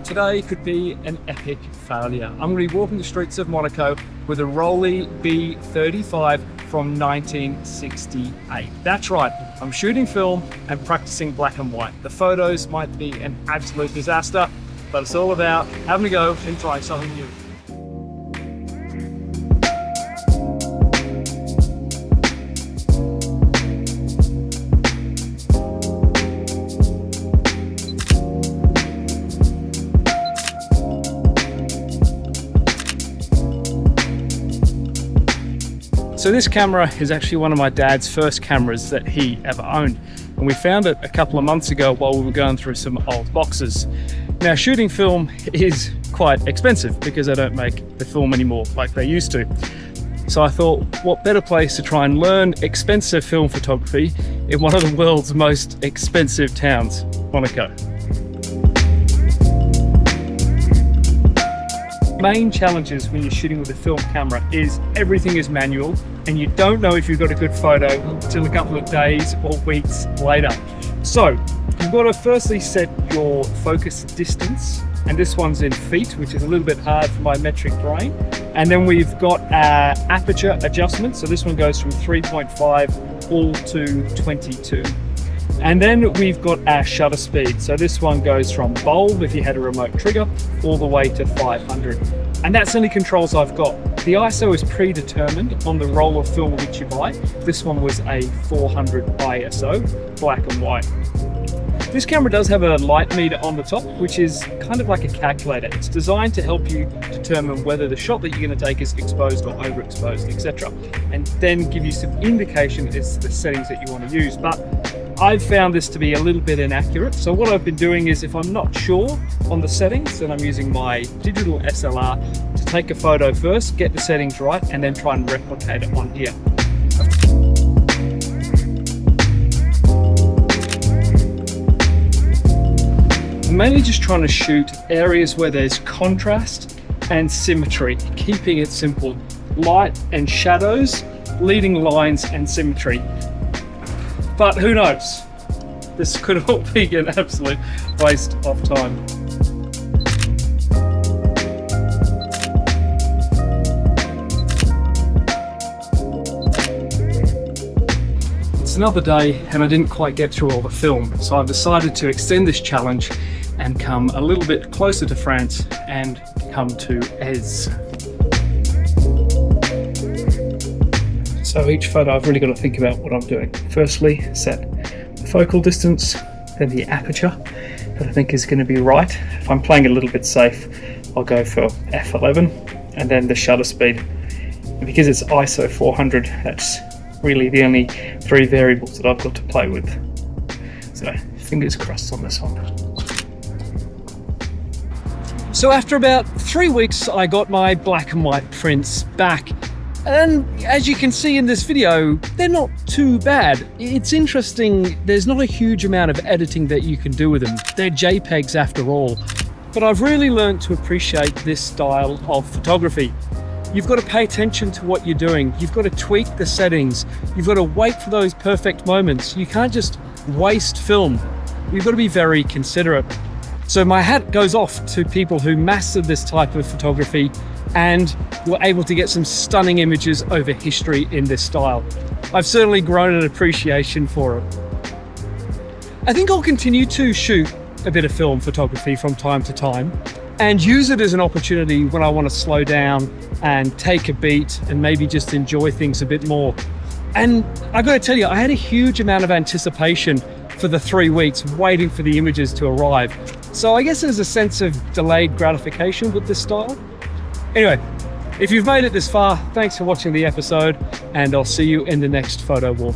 Today could be an epic failure. I'm going to be walking the streets of Monaco with a Rollei B35 from 1968. That's right, I'm shooting film and practicing black and white. The photos might be an absolute disaster, but it's all about having a go and trying something new. So this camera is actually one of my dad's first cameras that he ever owned. And we found it a couple of months ago while we were going through some old boxes. Now shooting film is quite expensive because they don't make the film anymore like they used to. So I thought, what better place to try and learn expensive film photography in one of the world's most expensive towns, Monaco. Main challenges when you're shooting with a film camera is everything is manual and you don't know if you've got a good photo until a couple of days or weeks later. So you've got to firstly set your focus distance, and this one's in feet, which is a little bit hard for my metric brain. And then we've got aperture adjustment, so this one goes from 3.5 all to 22. And then we've got our shutter speed. So this one goes from bulb, if you had a remote trigger, all the way to 500. And that's the only controls I've got. The ISO is predetermined on the roll of film which you buy. This one was a 400 ISO, black and white. This camera does have a light meter on the top, which is kind of like a calculator. It's designed to help you determine whether the shot that you're going to take is exposed or overexposed, etc. And then give you some indication as to the settings that you want to use. But I've found this to be a little bit inaccurate. So what I've been doing is, if I'm not sure on the settings, then I'm using my digital SLR to take a photo first, get the settings right, and then try and replicate it on here. I'm mainly just trying to shoot areas where there's contrast and symmetry, keeping it simple. Light and shadows, leading lines and symmetry. But who knows? This could all be an absolute waste of time. It's another day and I didn't quite get through all the film, so I've decided to extend this challenge and come a little bit closer to France and come to Èze. So each photo I've really got to think about what I'm doing. Firstly, set the focal distance, then the aperture that I think is going to be right. If I'm playing a little bit safe, I'll go for f11, and then the shutter speed. And because it's ISO 400, that's really the only three variables that I've got to play with. So fingers crossed on this one. So after about 3 weeks, I got my black and white prints back. And as you can see in this video, they're not too bad. It's interesting, there's not a huge amount of editing that you can do with them. They're JPEGs after all. But I've really learned to appreciate this style of photography. You've got to pay attention to what you're doing. You've got to tweak the settings. You've got to wait for those perfect moments. You can't just waste film. You've got to be very considerate. So my hat goes off to people who mastered this type of photography and were able to get some stunning images over history in this style. I've certainly grown an appreciation for it. I think I'll continue to shoot a bit of film photography from time to time and use it as an opportunity when I want to slow down and take a beat and maybe just enjoy things a bit more. And I got to tell you, I had a huge amount of anticipation for the 3 weeks waiting for the images to arrive. So I guess there's a sense of delayed gratification with this style. Anyway, if you've made it this far, thanks for watching the episode, and I'll see you in the next photo walk.